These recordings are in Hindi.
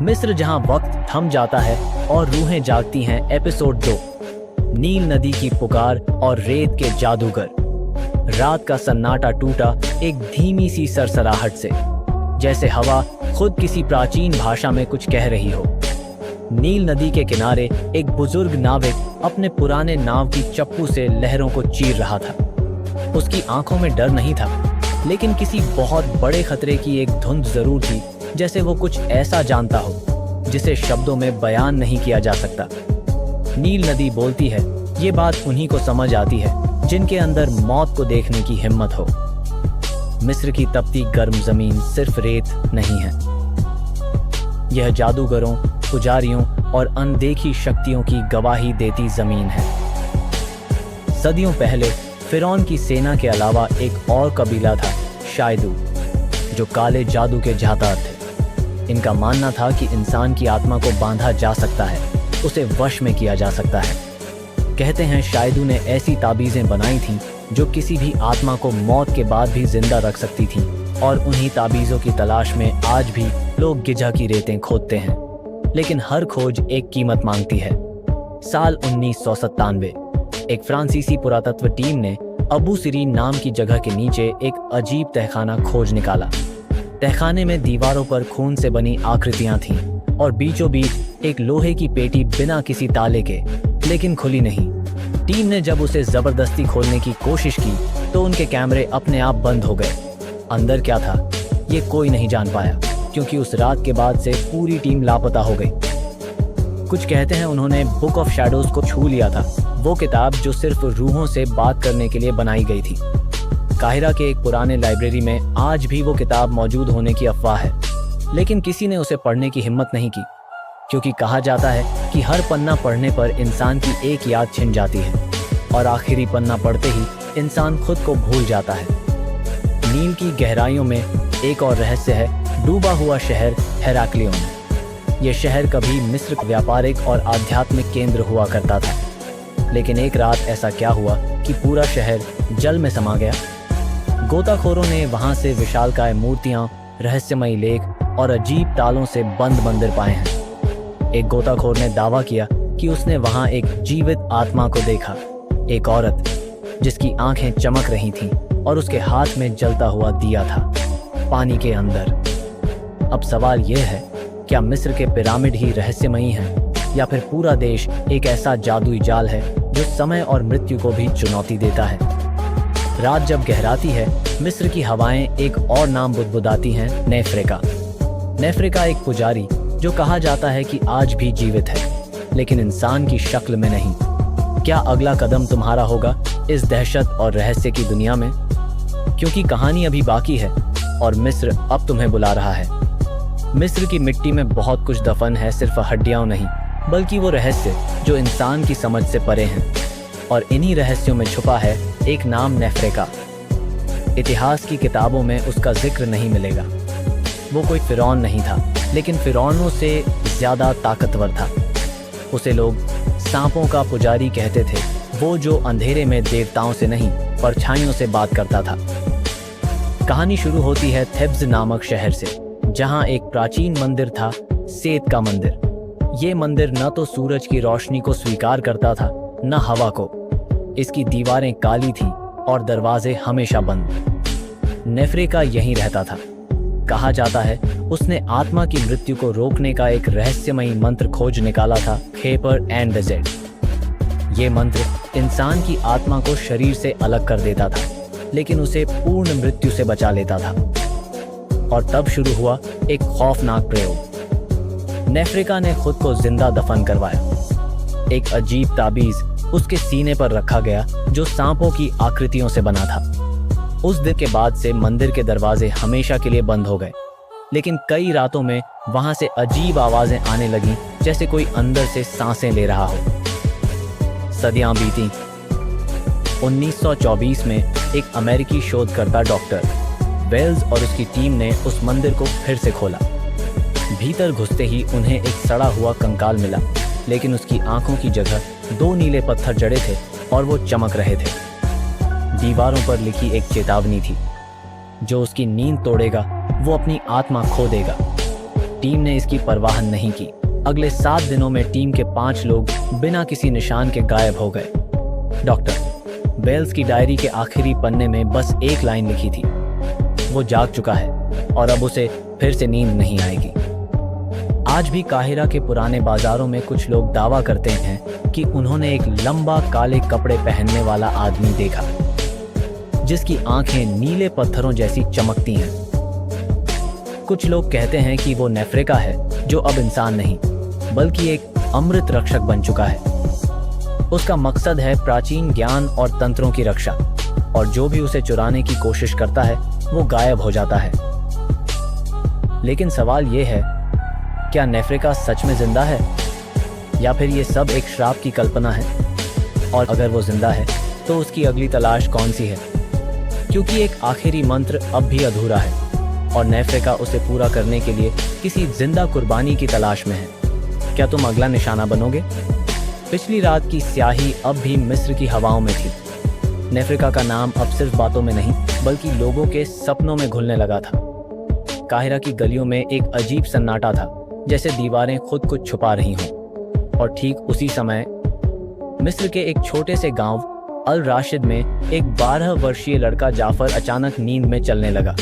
मिस्र जहां वक्त थम जाता है और रूहें जागती हैं। एपिसोड 2, नील नदी की पुकार और रेत के जादूगर। रात का सन्नाटा टूटा एक धीमी सी सरसराहट से, जैसे हवा खुद किसी प्राचीन भाषा में कुछ कह रही हो। नील नदी के किनारे एक बुजुर्ग नाविक अपने पुराने नाव की चप्पू से लहरों को चीर रहा था। उसकी आंखों में डर नहीं था, लेकिन किसी बहुत बड़े खतरे की एक धुंध जरूर थी, जैसे वो कुछ ऐसा जानता हो जिसे शब्दों में बयान नहीं किया जा सकता। नील नदी बोलती है, ये बात उन्हीं को समझ आती है जिनके अंदर मौत को देखने की हिम्मत हो। मिस्र की तपती गर्म जमीन सिर्फ रेत नहीं है, यह जादूगरों, पुजारियों और अनदेखी शक्तियों की गवाही देती जमीन है। सदियों पहले फिरौन की सेना के अलावा एक और कबीला था, शायदू, जो काले जादू के जाता थे। इनका मानना था कि इंसान की आत्मा को बांधा जा सकता है, उसे वश में किया जा सकता है। कहते हैं शायदू ने ऐसी ताबीजें बनाई थीं जो किसी भी आत्मा को मौत के बाद भी जिंदा रख सकती थीं, और उन्हीं ताबीज़ों की तलाश में आज भी लोग गिजा की रेतें खोदते हैं। लेकिन हर खोज एक कीमत मांगती है। साल 1997 एक फ्रांसीसी पुरातत्व टीम ने अबू सिरीन नाम की जगह के नीचे एक अजीब तहखाना खोज निकाला। तहखाने में दीवारों पर खून से बनी आकृतियां थीं और बीचों बीच एक लोहे की पेटी बिना किसी ताले के, लेकिन खुली नहीं। टीम ने जब उसे जबरदस्ती खोलने की कोशिश की तो उनके कैमरे अपने आप बंद हो गए। अंदर क्या था ये कोई नहीं जान पाया, क्योंकि उस रात के बाद से पूरी टीम लापता हो गई। कुछ कहते हैं उन्होंने बुक ऑफ शैडोज को छू लिया था, वो किताब जो सिर्फ रूहों से बात करने के लिए बनाई गई थी। काहिरा के एक पुराने लाइब्रेरी में आज भी वो किताब मौजूद होने की अफवाह है, लेकिन किसी ने उसे पढ़ने की हिम्मत नहीं की, क्योंकि कहा जाता है कि हर पन्ना पढ़ने पर इंसान की एक याद छिन जाती है और आखिरी पन्ना पढ़ते ही इंसान खुद को भूल जाता है। नील की गहराइयों में एक और रहस्य है, डूबा हुआ शहर हेराक्लियोन। ये शहर कभी मिस्र का व्यापारिक और आध्यात्मिक केंद्र हुआ करता था, लेकिन एक रात ऐसा क्या हुआ कि पूरा शहर जल में समा गया। गोताखोरों ने वहां से विशालकाय मूर्तियां, रहस्यमयी लेख और अजीब तालों से बंद मंदिर पाए हैं। एक गोताखोर ने दावा किया कि उसने वहां एक जीवित आत्मा को देखा, एक औरत जिसकी आंखें चमक रही थीं और उसके हाथ में जलता हुआ दिया था, पानी के अंदर। अब सवाल यह है, क्या मिस्र के पिरामिड ही रहस्यमयी हैं, या फिर पूरा देश एक ऐसा जादुई जाल है जो समय और मृत्यु को भी चुनौती देता है। रात जब गहराती है, मिस्र की हवाएं एक और नाम बुदबुदाती हैं, नेफ्रेका। नेफ्रेका एक पुजारी जो कहा जाता है कि आज भी जीवित है, लेकिन इंसान की शक्ल में नहीं। क्या अगला कदम तुम्हारा होगा इस दहशत और रहस्य की दुनिया में? क्योंकि कहानी अभी बाकी है और मिस्र अब तुम्हें बुला रहा है। मिस्र की मिट्टी में बहुत कुछ दफन है, सिर्फ हड्डियां नहीं, बल्कि वो रहस्य जो इंसान की समझ से परे हैं। और इन्हीं रहस्यों में छुपा है एक नाम, नेफ्रेका। इतिहास की किताबों में उसका जिक्र नहीं मिलेगा। वो कोई फिरौन नहीं था, लेकिन फिरौनों से ज्यादा ताकतवर था। उसे लोग सांपों का पुजारी कहते थे, वो जो अंधेरे में देवताओं से नहीं परछाइयों से बात करता था। कहानी शुरू होती है थेब्स नामक शहर से, जहां एक प्राचीन मंदिर था, सेत का मंदिर। ये मंदिर न तो सूरज की रोशनी को स्वीकार करता था, न हवा को। इसकी दीवारें काली थीं और दरवाजे हमेशा बंद। नेफ्रेका यहीं रहता था। कहा जाता है उसने आत्मा की मृत्यु को रोकने का एक रहस्यमयी मंत्र खोज निकाला था, खेपर एंड द जेड। ये मंत्र इंसान की आत्मा को शरीर से अलग कर देता था, लेकिन उसे पूर्ण मृत्यु से बचा लेता था। और तब शुरू हुआ एक खौफनाक प्रयोग। नेफ्रेका ने खुद को जिंदा दफन करवाया। एक अजीब ताबीज उसके सीने पर रखा गया जो सांपों की आकृतियों से बना था। उस दिन के बाद से मंदिर के दरवाजे हमेशा के लिए बंद हो गए, लेकिन कई रातों में वहां से अजीब आवाजें आने लगीं, जैसे कोई अंदर से सांसें ले रहा हो। सदियां बीती। 1924 में एक अमेरिकी शोधकर्ता डॉक्टर वेल्स और उसकी टीम ने उस मंदिर को फिर से खोला। भीतर घुसते ही उन्हें एक सड़ा हुआ कंकाल मिला, लेकिन उसकी आंखों की जगह 2 नीले पत्थर जड़े थे और वो चमक रहे थे। दीवारों पर लिखी एक चेतावनी थी, जो उसकी नींद तोड़ेगा वो अपनी आत्मा खो देगा। टीम ने इसकी परवाह नहीं की। अगले 7 दिनों में टीम के 5 लोग बिना किसी निशान के गायब हो गए। डॉक्टर बेल्स की डायरी के आखिरी पन्ने में बस एक लाइन लिखी थी, वो जाग चुका है और अब उसे फिर से नींद नहीं आएगी। आज भी काहिरा के पुराने बाजारों में कुछ लोग दावा करते हैं कि उन्होंने एक लंबा काले कपड़े पहनने वाला आदमी देखा, जिसकी आंखें नीले पत्थरों जैसी चमकती हैं। कुछ लोग कहते हैं कि वो नेफ्रेका है, जो अब इंसान नहीं बल्कि एक अमृत रक्षक बन चुका है। उसका मकसद है प्राचीन ज्ञान और तंत्रों की रक्षा, और जो भी उसे चुराने की कोशिश करता है वो गायब हो जाता है। लेकिन सवाल ये है, क्या नेफ्रेका सच में जिंदा है या फिर ये सब एक श्राप की कल्पना है? और अगर वो जिंदा है तो उसकी अगली तलाश कौन सी है? क्योंकि एक आखिरी मंत्र अब भी अधूरा है और नेफ्रेका उसे पूरा करने के लिए किसी जिंदा कुर्बानी की तलाश में है। क्या तुम अगला निशाना बनोगे? पिछली रात की स्याही अब भी मिस्र की हवाओं में थी। नेफ्रेका का नाम अब सिर्फ बातों में नहीं बल्कि लोगों के सपनों में घुलने लगा था। काहिरा की गलियों में एक अजीब सन्नाटा था, जैसे दीवारें खुद को छुपा रही हों। और ठीक उसी समय मिस्र के एक छोटे से गांव अल राशिद में एक 12 वर्षीय लड़का जाफर अचानक नींद में चलने लगा।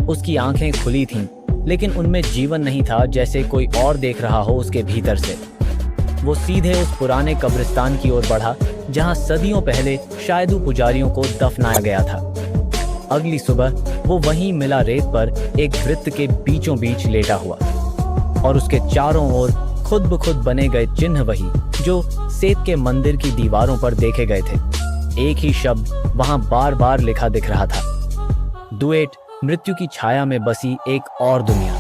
उसकी आंखें खुली थीं, लेकिन उनमें जीवन नहीं था, जैसे कोई और देख रहा हो उसके भीतर से। वो सीधे उस पुराने कब्रिस्तान की ओर बढ़ा जहां सदियों पहले शायदू पुजारियों को दफनाया गया था। अगली सुबह वो वहीं मिला रेत पर एक वृत्त के बीचों बीच लेटा हुआ, और उसके चारों ओर खुद ब खुद बने गए चिन्ह वही जो सेत के मंदिर की दीवारों पर देखे गए थे। एक ही शब्द वहां बार बार लिखा दिख रहा था, दुएट, मृत्यु की छाया में बसी एक और दुनिया।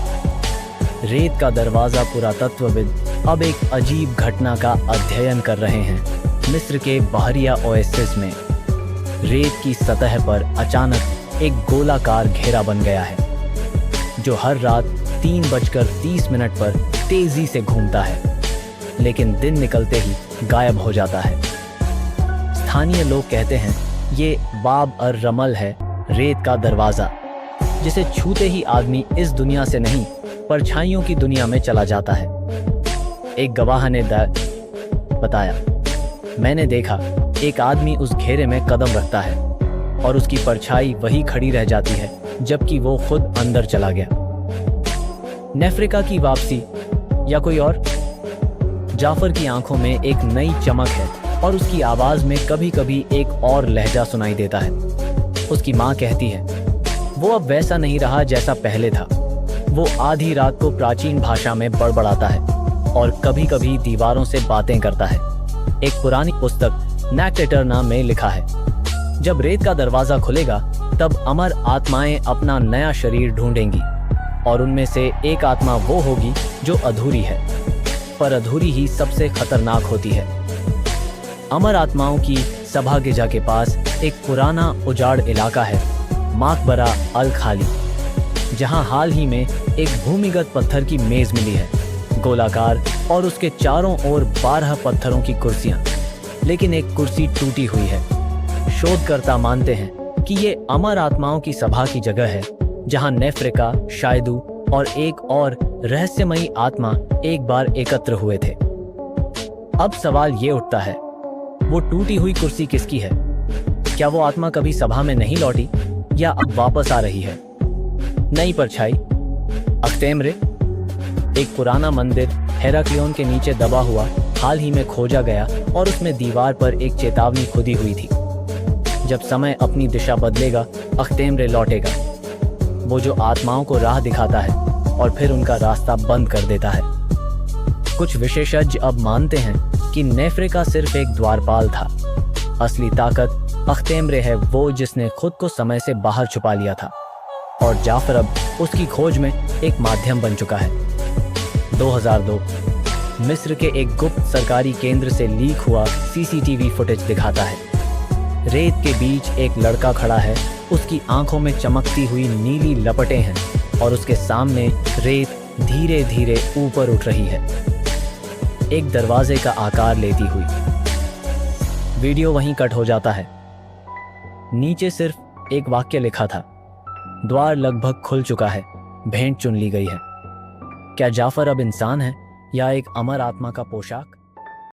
रेत का दरवाजा पुरातत्वविद अब एक अजीब घटना का अध्ययन कर रहे हैं। मिस्र के बहरिया ओएसिस में रेत की सतह पर अचानक एक गोलाकार घेरा बन गया है, जो हर रात 3:30 पर तेजी से घूमता है, लेकिन दिन निकलते ही गायब हो जाता है। स्थानीय लोग कहते हैं ये बाब अर रमल है, रेत का दरवाजा, जिसे छूते ही आदमी इस दुनिया से नहीं परछाइयों की दुनिया में चला जाता है। एक गवाह ने बताया, मैंने देखा एक आदमी उस घेरे में कदम रखता है और उसकी परछाई वही खड़ी रह जाती है जबकि वो खुद अंदर चला गया। नेफ्रेका की वापसी या कोई और? जाफर की आंखों में एक नई चमक है और उसकी आवाज में कभी कभी एक और लहजा सुनाई देता है। उसकी माँ कहती है वो अब वैसा नहीं रहा जैसा पहले था। वो आधी रात को प्राचीन भाषा में बड़बड़ाता है और कभी कभी दीवारों से बातें करता है। एक पुरानी पुस्तक नैक्टेटरना में लिखा है, जब रेत का दरवाजा खुलेगा तब अमर आत्माएं अपना नया शरीर ढूंढेंगी, और उनमें से एक आत्मा वो होगी जो अधूरी है, पर अधूरी ही सबसे खतरनाक होती है। अमर आत्माओं की सभा गिजा के पास एक पुराना उजाड़ इलाका है, मकबरा अल खाली, जहां हाल ही में एक भूमिगत पत्थर की मेज मिली है, गोलाकार, और उसके चारों ओर 12 पत्थरों की कुर्सियां, लेकिन एक कुर्सी टूटी हुई है। शोधकर्ता मानते हैं कि ये अमर आत्माओं की सभा की जगह है, जहां नेफ्रेका, शायदू और एक और रहस्यमयी आत्मा एक बार एकत्र हुए थे। अब सवाल ये उठता है, वो टूटी हुई कुर्सी किसकी है? क्या वो आत्मा कभी सभा में नहीं लौटी या अब वापस आ रही है? नई परछाई अख्तेम्रे, एक पुराना मंदिर हेराक्लियोन के नीचे दबा हुआ, हाल ही में खोजा गया और उसमें दीवार पर एक चेतावनी खुदी हुई थी, जब समय अपनी दिशा बदलेगा अख्तेम्रे लौटेगा, वो जो आत्माओं को राह दिखाता है और फिर उनका रास्ता बंद कर देता है। कुछ विशेषज्ञ अब मानते हैं कि नेफ्रेका सिर्फ एक द्वारपाल था। असली ताकत अख्तेम्रे है, वो जिसने खुद को समय से बाहर छुपा लिया था, और जाफर अब उसकी खोज में एक माध्यम बन चुका है। 2002 मिस्र के एक गुप्त सरकारी केंद्र से लीक हुआ सीसीटीवी फुटेज दिखाता है। रेत के बीच एक लड़का खड़ा है, उसकी आंखों में चमकती हुई नीली लपटें हैं और उसके सामने रेत धीरे धीरे ऊपर उठ रही है, एक दरवाजे का आकार लेती हुई। वीडियो वहीं कट हो जाता है। नीचे सिर्फ एक वाक्य लिखा था, द्वार लगभग खुल चुका है, भेंट चुन ली गई है। क्या जाफर अब इंसान है या एक अमर आत्मा का पोशाक?